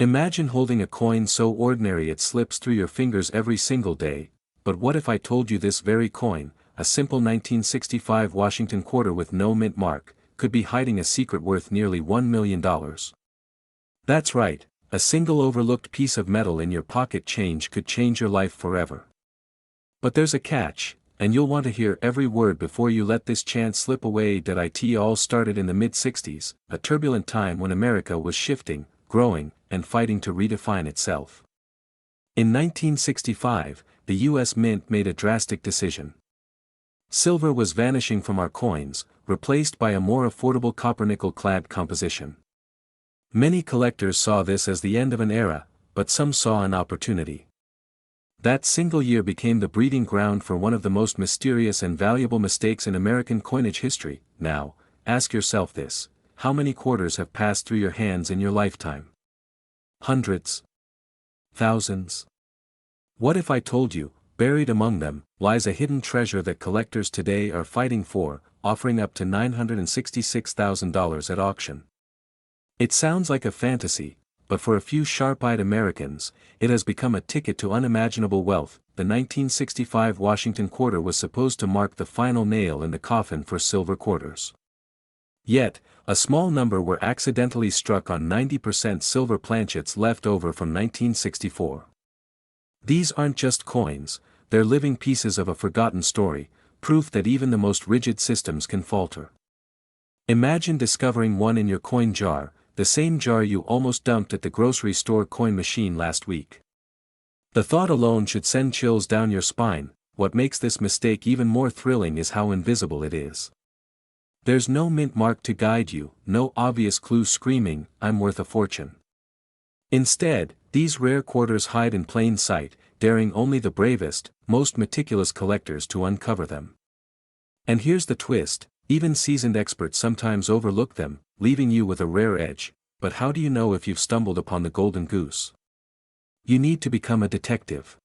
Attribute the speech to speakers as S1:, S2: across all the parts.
S1: Imagine holding a coin so ordinary it slips through your fingers every single day, but what if I told you this very coin, a simple 1965 Washington quarter with no mint mark, could be hiding a secret worth nearly $1 million? That's right, a single overlooked piece of metal in your pocket change could change your life forever. But there's a catch, and you'll want to hear every word before you let this chance slip away. It all started in the mid-60s, a turbulent time when America was shifting, growing, and fighting to redefine itself. In 1965, the U.S. Mint made a drastic decision. Silver was vanishing from our coins, replaced by a more affordable copper-nickel-clad composition. Many collectors saw this as the end of an era, but some saw an opportunity. That single year became the breeding ground for one of the most mysterious and valuable mistakes in American coinage history. Now, ask yourself this: how many quarters have passed through your hands in your lifetime? Hundreds? Thousands? What if I told you, buried among them, lies a hidden treasure that collectors today are fighting for, offering up to $966,000 at auction? It sounds like a fantasy, but for a few sharp-eyed Americans, it has become a ticket to unimaginable wealth. The 1965 Washington quarter was supposed to mark the final nail in the coffin for silver quarters. Yet, a small number were accidentally struck on 90% silver planchets left over from 1964. These aren't just coins, they're living pieces of a forgotten story, proof that even the most rigid systems can falter. Imagine discovering one in your coin jar, the same jar you almost dumped at the grocery store coin machine last week. The thought alone should send chills down your spine. What makes this mistake even more thrilling is how invisible it is. There's no mint mark to guide you, no obvious clue screaming, "I'm worth a fortune." Instead, these rare quarters hide in plain sight, daring only the bravest, most meticulous collectors to uncover them. And here's the twist: even seasoned experts sometimes overlook them, leaving you with a rare edge. But how do you know if you've stumbled upon the golden goose? You need to become a detective.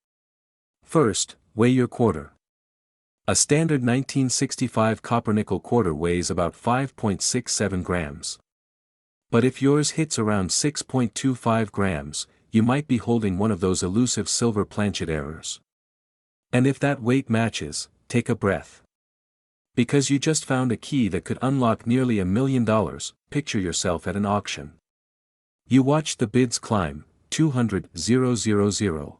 S1: First, weigh your quarter. A standard 1965 copper-nickel quarter weighs about 5.67 grams. But if yours hits around 6.25 grams, you might be holding one of those elusive silver planchet errors. And if that weight matches, take a breath. Because you just found a key that could unlock nearly $1 million. Picture yourself at an auction. You watch the bids climb: 200,000,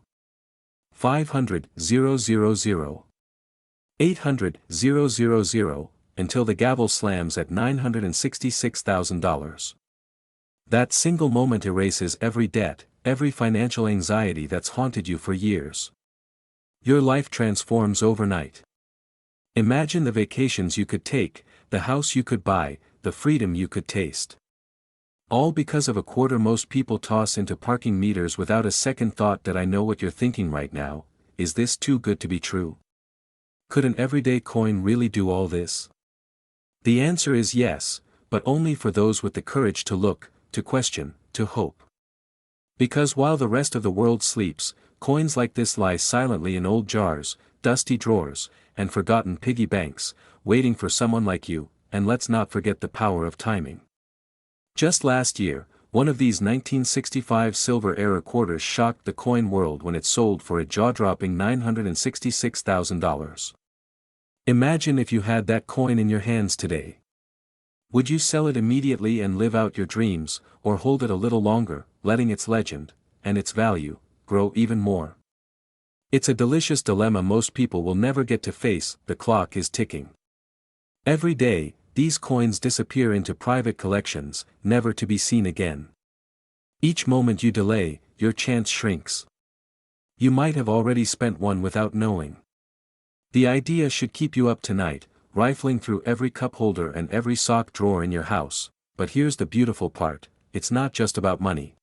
S1: 500,000, 800,000, until the gavel slams at $966,000. That single moment erases every debt, every financial anxiety that's haunted you for years. Your life transforms overnight. Imagine the vacations you could take, the house you could buy, the freedom you could taste. All because of a quarter most people toss into parking meters without a second thought. I know what you're thinking right now: is this too good to be true? Could an everyday coin really do all this? The answer is yes, but only for those with the courage to look, to question, to hope. Because while the rest of the world sleeps, coins like this lie silently in old jars, dusty drawers, and forgotten piggy banks, waiting for someone like you. And let's not forget the power of timing. Just last year, one of these 1965 silver-era quarters shocked the coin world when it sold for a jaw-dropping $966,000. Imagine if you had that coin in your hands today. Would you sell it immediately and live out your dreams, or hold it a little longer, letting its legend, and its value, grow even more? It's a delicious dilemma most people will never get to face. The clock is ticking. Every day, these coins disappear into private collections, never to be seen again. Each moment you delay, your chance shrinks. You might have already spent one without knowing. The idea should keep you up tonight, rifling through every cup holder and every sock drawer in your house. But here's the beautiful part: it's not just about money.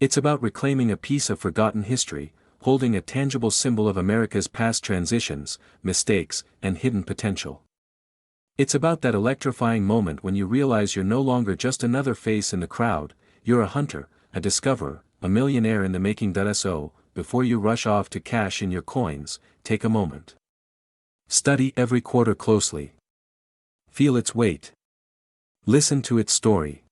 S1: It's about reclaiming a piece of forgotten history, holding a tangible symbol of America's past transitions, mistakes, and hidden potential. It's about that electrifying moment when you realize you're no longer just another face in the crowd, you're a hunter, a discoverer, a millionaire in the making. So, before you rush off to cash in your coins, take a moment. Study every quarter closely. Feel its weight. Listen to its story.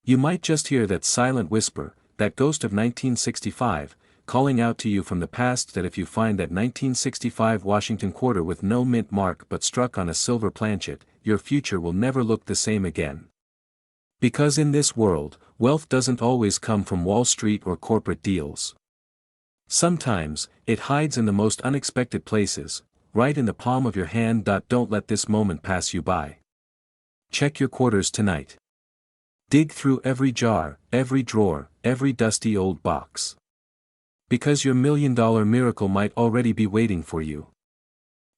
S1: You might just hear that silent whisper: that ghost of 1965, calling out to you from the past that if you find that 1965 Washington quarter with no mint mark but struck on a silver planchet, your future will never look the same again. Because in this world, wealth doesn't always come from Wall Street or corporate deals. Sometimes, it hides in the most unexpected places, right in the palm of your hand. Don't let this moment pass you by. Check your quarters tonight. Dig through every jar, every drawer, every dusty old box. Because your $1,000,000 miracle might already be waiting for you.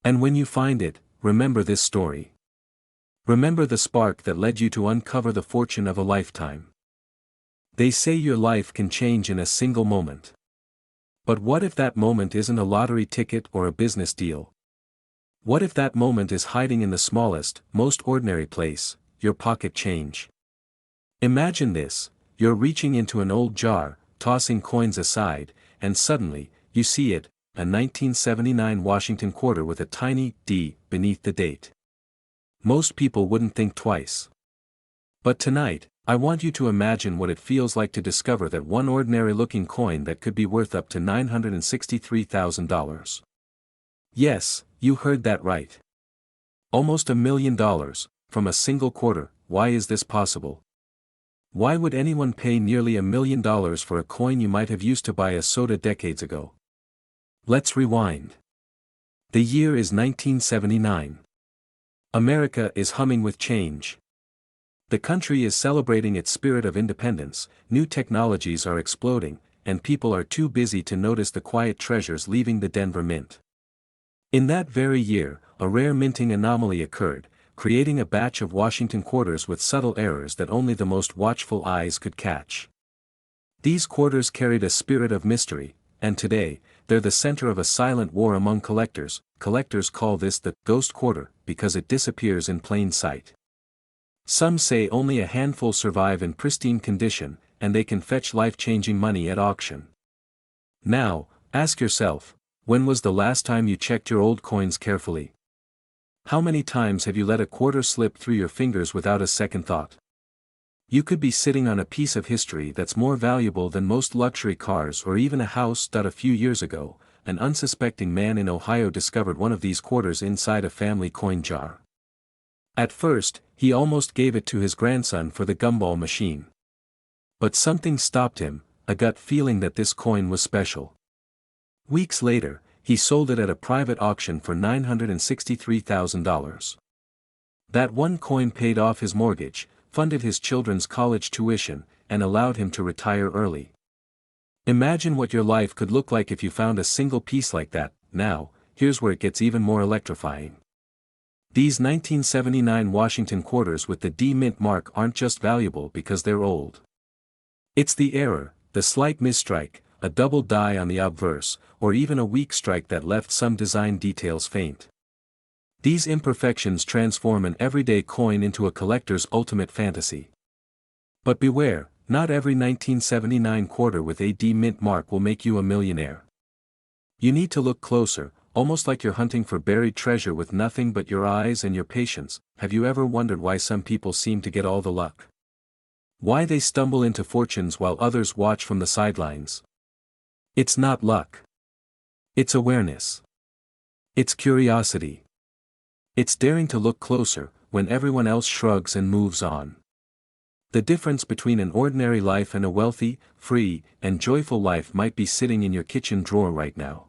S1: And when you find it, remember this story. Remember the spark that led you to uncover the fortune of a lifetime. They say your life can change in a single moment. But what if that moment isn't a lottery ticket or a business deal? What if that moment is hiding in the smallest, most ordinary place, your pocket change? Imagine this: you're reaching into an old jar, tossing coins aside, and suddenly, you see it, a 1979 Washington quarter with a tiny D beneath the date. Most people wouldn't think twice. But tonight, I want you to imagine what it feels like to discover that one ordinary-looking coin that could be worth up to $963,000. Yes, you heard that right. Almost $1,000,000, from a single quarter. Why is this possible? Why would anyone pay nearly $1,000,000 for a coin you might have used to buy a soda decades ago? Let's rewind. The year is 1979. America is humming with change. The country is celebrating its spirit of independence, new technologies are exploding, and people are too busy to notice the quiet treasures leaving the Denver Mint. In that very year, a rare minting anomaly occurred, creating a batch of Washington quarters with subtle errors that only the most watchful eyes could catch. These quarters carried a spirit of mystery, and today, they're the center of a silent war among collectors. Collectors call this the ghost quarter because it disappears in plain sight. Some say only a handful survive in pristine condition, and they can fetch life-changing money at auction. Now, ask yourself, when was the last time you checked your old coins carefully? How many times have you let a quarter slip through your fingers without a second thought? You could be sitting on a piece of history that's more valuable than most luxury cars or even a house. A few years ago, an unsuspecting man in Ohio discovered one of these quarters inside a family coin jar. At first, he almost gave it to his grandson for the gumball machine. But something stopped him, a gut feeling that this coin was special. Weeks later, he sold it at a private auction for $963,000. That one coin paid off his mortgage, funded his children's college tuition, and allowed him to retire early. Imagine what your life could look like if you found a single piece like that. Now, here's where it gets even more electrifying. These 1979 Washington quarters with the D mint mark aren't just valuable because they're old. It's the error, the slight misstrike, a double die on the obverse, or even a weak strike that left some design details faint. These imperfections transform an everyday coin into a collector's ultimate fantasy. But beware, not every 1979 quarter with a D mint mark will make you a millionaire. You need to look closer, almost like you're hunting for buried treasure with nothing but your eyes and your patience. Have you ever wondered why some people seem to get all the luck? Why they stumble into fortunes while others watch from the sidelines? It's not luck. It's awareness. It's curiosity. It's daring to look closer, when everyone else shrugs and moves on. The difference between an ordinary life and a wealthy, free, and joyful life might be sitting in your kitchen drawer right now.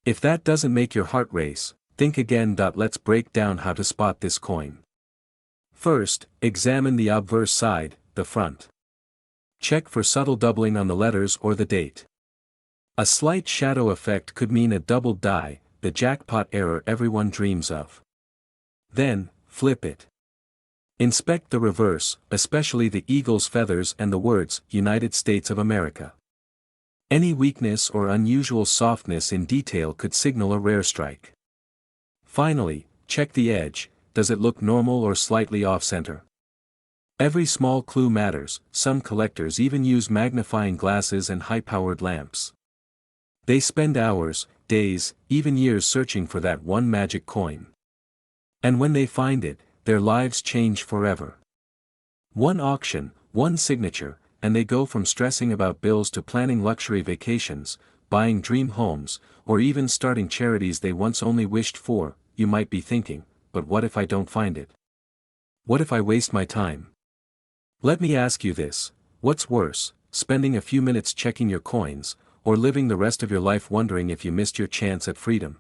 S1: If that doesn't make your heart race, think again. Let's break down how to spot this coin. First, examine the obverse side, the front. Check for subtle doubling on the letters or the date. A slight shadow effect could mean a double die, the jackpot error everyone dreams of. Then, flip it. Inspect the reverse, especially the eagle's feathers and the words, United States of America. Any weakness or unusual softness in detail could signal a rare strike. Finally, check the edge, does it look normal or slightly off-center? Every small clue matters. Some collectors even use magnifying glasses and high-powered lamps. They spend hours, days, even years searching for that one magic coin. And when they find it, their lives change forever. One auction, one signature, and they go from stressing about bills to planning luxury vacations, buying dream homes, or even starting charities they once only wished for. You might be thinking, but what if I don't find it? What if I waste my time? Let me ask you this: what's worse, spending a few minutes checking your coins, or living the rest of your life wondering if you missed your chance at freedom?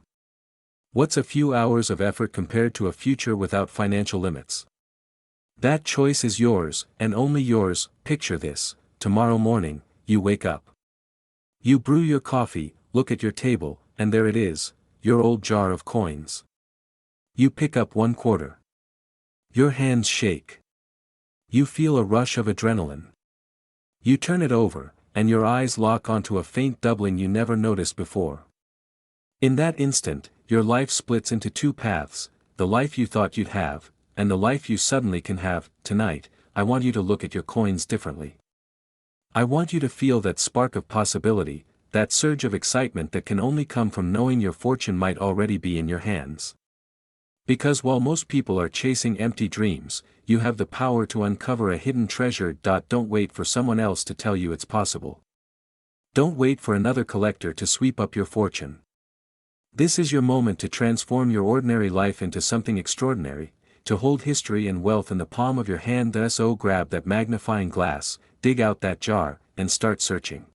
S1: What's a few hours of effort compared to a future without financial limits? That choice is yours, and only yours. Picture this: tomorrow morning, you wake up. You brew your coffee, look at your table, and there it is, your old jar of coins. You pick up one quarter. Your hands shake. You feel a rush of adrenaline. You turn it over, and your eyes lock onto a faint doubling you never noticed before. In that instant, your life splits into two paths: the life you thought you'd have, and the life you suddenly can have. Tonight, I want you to look at your coins differently. I want you to feel that spark of possibility, that surge of excitement that can only come from knowing your fortune might already be in your hands. Because while most people are chasing empty dreams, you have the power to uncover a hidden treasure. Don't wait for someone else to tell you it's possible. Don't wait for another collector to sweep up your fortune. This is your moment to transform your ordinary life into something extraordinary, to hold history and wealth in the palm of your hand. So grab that magnifying glass, dig out that jar, and start searching.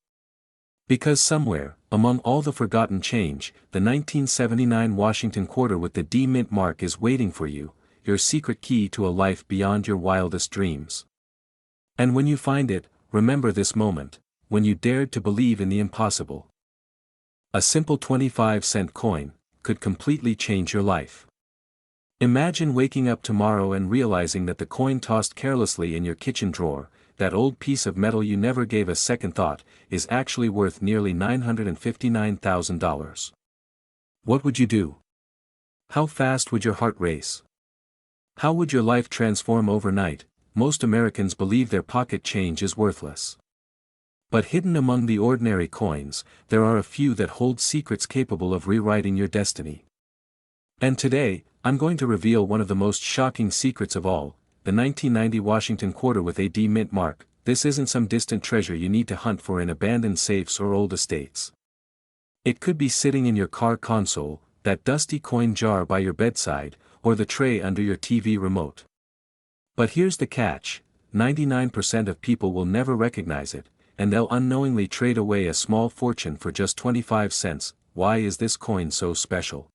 S1: Because somewhere, among all the forgotten change, the 1979 Washington quarter with the D mint mark is waiting for you, your secret key to a life beyond your wildest dreams. And when you find it, remember this moment, when you dared to believe in the impossible. A simple 25-cent coin could completely change your life. Imagine waking up tomorrow and realizing that the coin tossed carelessly in your kitchen drawer, that old piece of metal you never gave a second thought, is actually worth nearly $959,000. What would you do? How fast would your heart race? How would your life transform overnight? Most Americans believe their pocket change is worthless. But hidden among the ordinary coins, there are a few that hold secrets capable of rewriting your destiny. And today, I'm going to reveal one of the most shocking secrets of all: the 1990 Washington quarter with a D mint mark. This isn't some distant treasure you need to hunt for in abandoned safes or old estates. It could be sitting in your car console, that dusty coin jar by your bedside, or the tray under your TV remote. But here's the catch: 99% of people will never recognize it, and they'll unknowingly trade away a small fortune for just 25 cents. Why is this coin so special?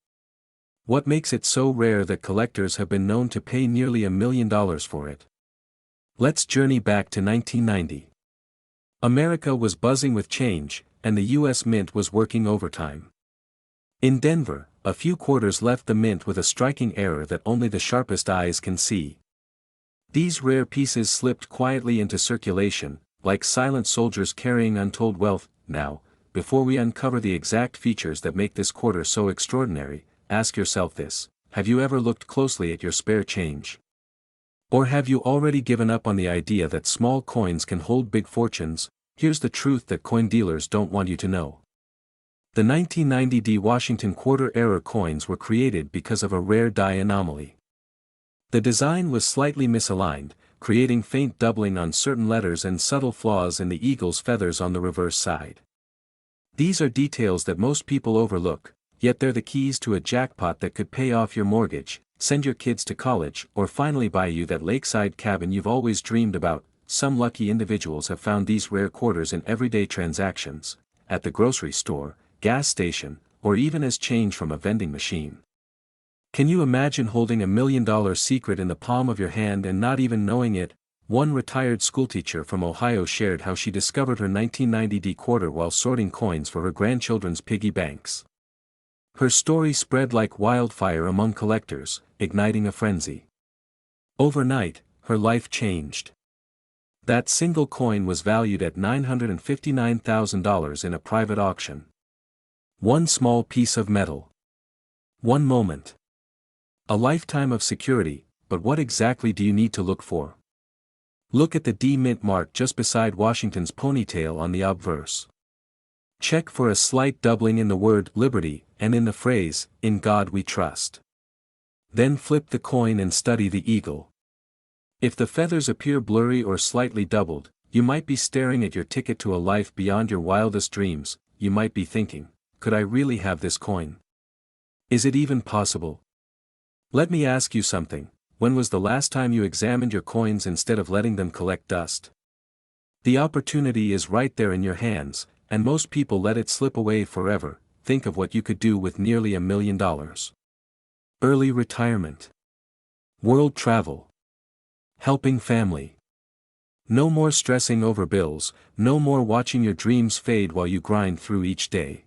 S1: What makes it so rare that collectors have been known to pay nearly $1 million for it? Let's journey back to 1990. America was buzzing with change, and the U.S. Mint was working overtime. In Denver, a few quarters left the mint with a striking error that only the sharpest eyes can see. These rare pieces slipped quietly into circulation, like silent soldiers carrying untold wealth. Now, before we uncover the exact features that make this quarter so extraordinary, ask yourself this: have you ever looked closely at your spare change? Or have you already given up on the idea that small coins can hold big fortunes? Here's the truth that coin dealers don't want you to know. The 1990 D Washington quarter error coins were created because of a rare die anomaly. The design was slightly misaligned, creating faint doubling on certain letters and subtle flaws in the eagle's feathers on the reverse side. These are details that most people overlook, yet they're the keys to a jackpot that could pay off your mortgage, send your kids to college, or finally buy you that lakeside cabin you've always dreamed about. Some lucky individuals have found these rare quarters in everyday transactions, at the grocery store, gas station, or even as change from a vending machine. Can you imagine holding $1 million secret in the palm of your hand and not even knowing it? One retired schoolteacher from Ohio shared how she discovered her 1990 D quarter while sorting coins for her grandchildren's piggy banks. Her story spread like wildfire among collectors, igniting a frenzy. Overnight, her life changed. That single coin was valued at $959,000 in a private auction. One small piece of metal. One moment. A lifetime of security. But what exactly do you need to look for? Look at the D mint mark just beside Washington's ponytail on the obverse. Check for a slight doubling in the word liberty, and in the phrase, "In God we trust." Then flip the coin and study the eagle. If the feathers appear blurry or slightly doubled, You might be staring at your ticket to a life beyond your wildest dreams. You might be thinking, could I really have this coin? Is it even possible? Let me ask you something. When was the last time you examined your coins instead of letting them collect dust? The opportunity is right there in your hands, and most people let it slip away forever. Think of what you could do with nearly $1 million. Early retirement. World travel. Helping family. No more stressing over bills, no more watching your dreams fade while you grind through each day.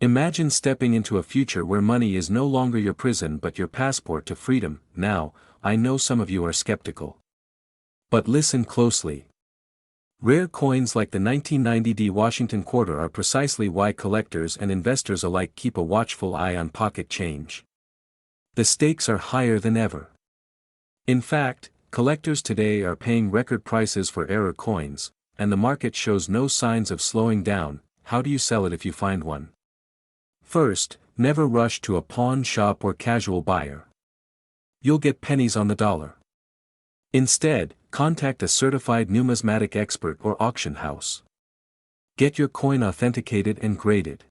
S1: Imagine stepping into a future where money is no longer your prison but your passport to freedom. Now, I know some of you are skeptical. But listen closely. Rare coins like the 1990 Washington quarter are precisely why collectors and investors alike keep a watchful eye on pocket change. The stakes are higher than ever. In fact, collectors today are paying record prices for rare coins, and the market shows no signs of slowing down. How do you sell it if you find one? First, never rush to a pawn shop or casual buyer. You'll get pennies on the dollar. Instead, contact a certified numismatic expert or auction house. Get your coin authenticated and graded.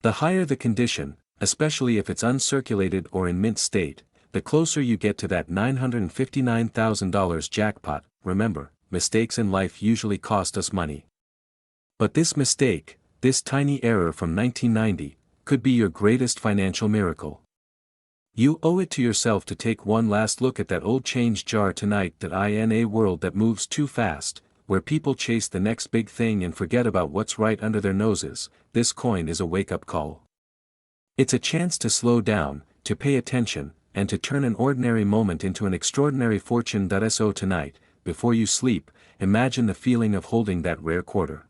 S1: The higher the condition, especially if it's uncirculated or in mint state, the closer you get to that $959,000 jackpot. Remember, mistakes in life usually cost us money. But this mistake, this tiny error from 1990, could be your greatest financial miracle. You owe it to yourself to take one last look at that old change jar tonight. That in a world that moves too fast, where people chase the next big thing and forget about what's right under their noses, this coin is a wake-up call. It's a chance to slow down, to pay attention, and to turn an ordinary moment into an extraordinary fortune. So tonight, before you sleep, imagine the feeling of holding that rare quarter.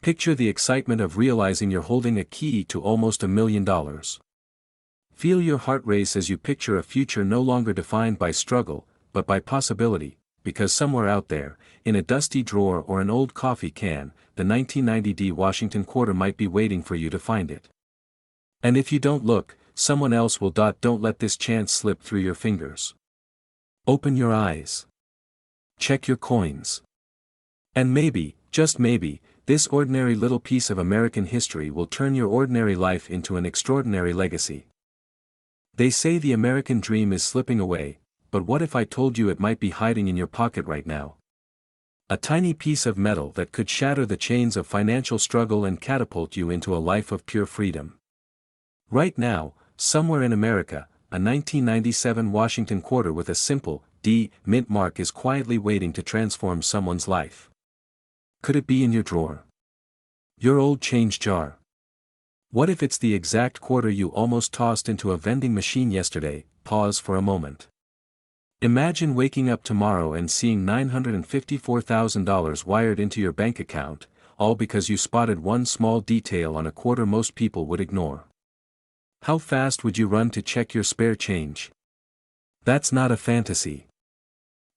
S1: Picture the excitement of realizing you're holding a key to almost $1 million. Feel your heart race as you picture a future no longer defined by struggle, but by possibility, because somewhere out there, in a dusty drawer or an old coffee can, the 1990 Washington quarter might be waiting for you to find it. And if you don't look, someone else will. Don't let this chance slip through your fingers. Open your eyes. Check your coins. And maybe, just maybe, this ordinary little piece of American history will turn your ordinary life into an extraordinary legacy. They say the American dream is slipping away, but what if I told you it might be hiding in your pocket right now? A tiny piece of metal that could shatter the chains of financial struggle and catapult you into a life of pure freedom. Right now, somewhere in America, a 1997 Washington quarter with a simple D mint mark is quietly waiting to transform someone's life. Could it be in your drawer? Your old change jar? What if it's the exact quarter you almost tossed into a vending machine yesterday? Pause for a moment. Imagine waking up tomorrow and seeing $954,000 wired into your bank account, all because you spotted one small detail on a quarter most people would ignore. How fast would you run to check your spare change? That's not a fantasy.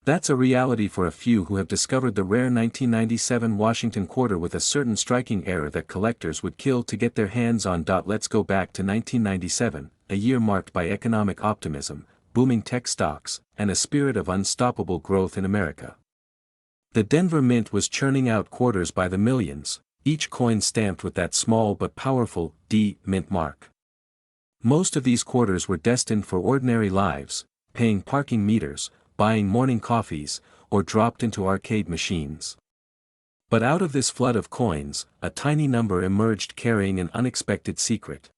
S1: That's a reality for a few who have discovered the rare 1997 Washington quarter with a certain striking error that collectors would kill to get their hands on. Let's go back to 1997, a year marked by economic optimism, booming tech stocks, and a spirit of unstoppable growth in America. The Denver Mint was churning out quarters by the millions, each coin stamped with that small but powerful D mint mark. Most of these quarters were destined for ordinary lives, paying parking meters, buying morning coffees, or dropped into arcade machines. But out of this flood of coins, a tiny number emerged carrying an unexpected secret.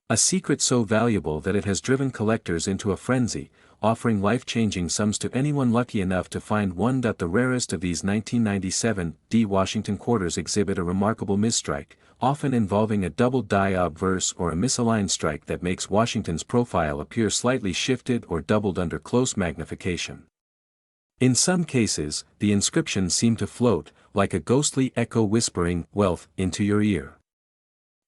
S1: A secret so valuable that it has driven collectors into a frenzy, offering life-changing sums to anyone lucky enough to find one. The rarest of these 1997 D Washington quarters exhibit a remarkable misstrike, often involving a double die obverse or a misaligned strike that makes Washington's profile appear slightly shifted or doubled under close magnification. In some cases, the inscriptions seem to float, like a ghostly echo whispering wealth into your ear.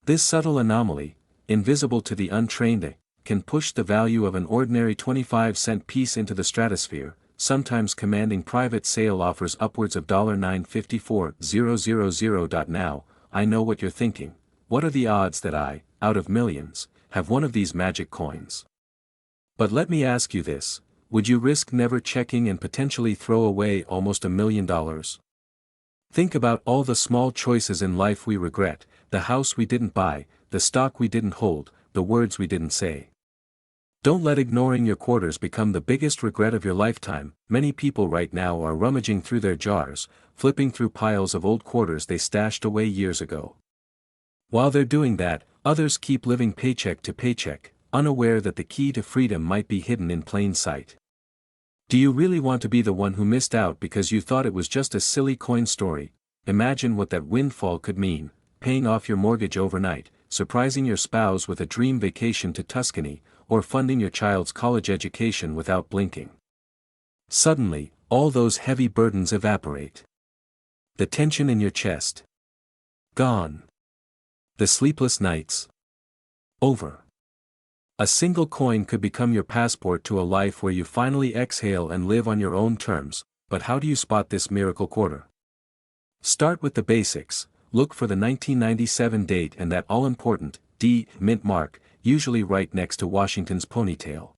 S1: This subtle anomaly, invisible to the untrained eye, can push the value of an ordinary 25-cent piece into the stratosphere, sometimes commanding private sale offers upwards of $954,000. Now, I know what you're thinking. What are the odds that I, out of millions, have one of these magic coins? But let me ask you this, Would you risk never checking and potentially throw away almost $1 million? Think about all the small choices in life we regret: the house we didn't buy, the stock we didn't hold, the words we didn't say. Don't let ignoring your quarters become the biggest regret of your lifetime. Many people right now are rummaging through their jars, flipping through piles of old quarters they stashed away years ago. While they're doing that, others keep living paycheck to paycheck, unaware that the key to freedom might be hidden in plain sight. Do you really want to be the one who missed out because you thought it was just a silly coin story? Imagine what that windfall could mean: paying off your mortgage overnight, surprising your spouse with a dream vacation to Tuscany, or funding your child's college education without blinking. Suddenly, all those heavy burdens evaporate. The tension in your chest, gone. The sleepless nights, over. A single coin could become your passport to a life where you finally exhale and live on your own terms. But how do you spot this miracle quarter? Start with the basics. Look for the 1997 date and that all-important D mint mark, usually right next to Washington's ponytail.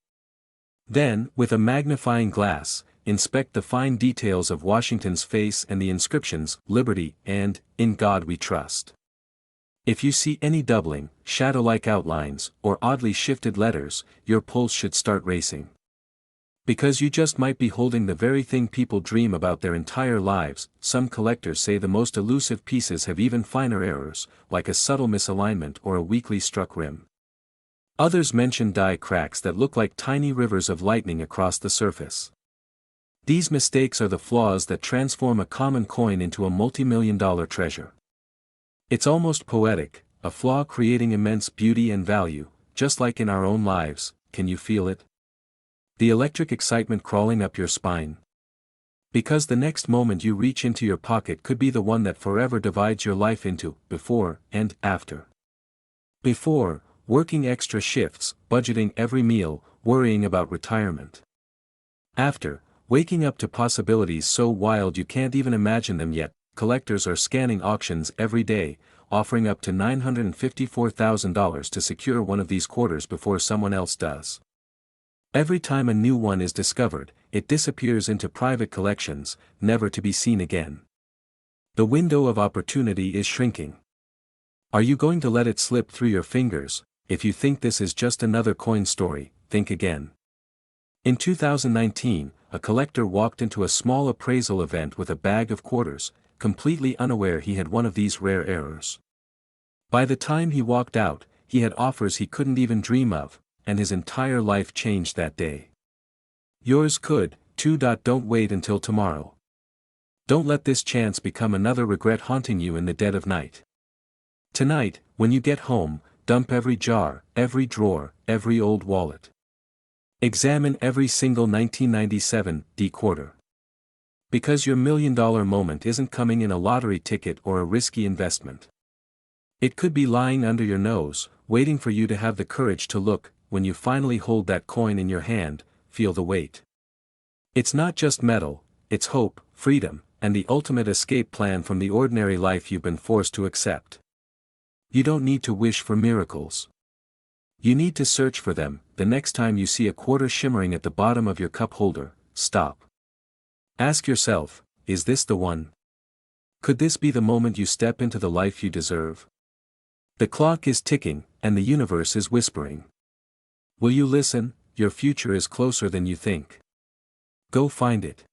S1: Then, with a magnifying glass, inspect the fine details of Washington's face and the inscriptions "Liberty" and "In God We Trust." If you see any doubling, shadow-like outlines, or oddly shifted letters, your pulse should start racing. Because you just might be holding the very thing people dream about their entire lives. Some collectors say the most elusive pieces have even finer errors, like a subtle misalignment or a weakly struck rim. Others mention die cracks that look like tiny rivers of lightning across the surface. These mistakes are the flaws that transform a common coin into a multi-million-dollar treasure. It's almost poetic, a flaw creating immense beauty and value, just like in our own lives. Can you feel it? The electric excitement crawling up your spine. Because the next moment you reach into your pocket could be the one that forever divides your life into before and after. Before, working extra shifts, budgeting every meal, worrying about retirement. After, waking up to possibilities so wild you can't even imagine them yet. Collectors are scanning auctions every day, offering up to $954,000 to secure one of these quarters before someone else does. Every time a new one is discovered, it disappears into private collections, never to be seen again. The window of opportunity is shrinking. Are you going to let it slip through your fingers? If you think this is just another coin story, think again. In 2019, a collector walked into a small appraisal event with a bag of quarters, completely unaware he had one of these rare errors. By the time he walked out, he had offers he couldn't even dream of, and his entire life changed that day. Yours could, too. Don't wait until tomorrow. Don't let this chance become another regret haunting you in the dead of night. Tonight, when you get home, dump every jar, every drawer, every old wallet. Examine every single 1997 D quarter. Because your $1 million moment isn't coming in a lottery ticket or a risky investment. It could be lying under your nose, waiting for you to have the courage to look. When you finally hold that coin in your hand, feel the weight. It's not just metal, it's hope, freedom, and the ultimate escape plan from the ordinary life you've been forced to accept. You don't need to wish for miracles. You need to search for them. The next time you see a quarter shimmering at the bottom of your cup holder, stop. Ask yourself, is this the one? Could this be the moment you step into the life you deserve? The clock is ticking, and the universe is whispering. Will you listen? Your future is closer than you think. Go find it.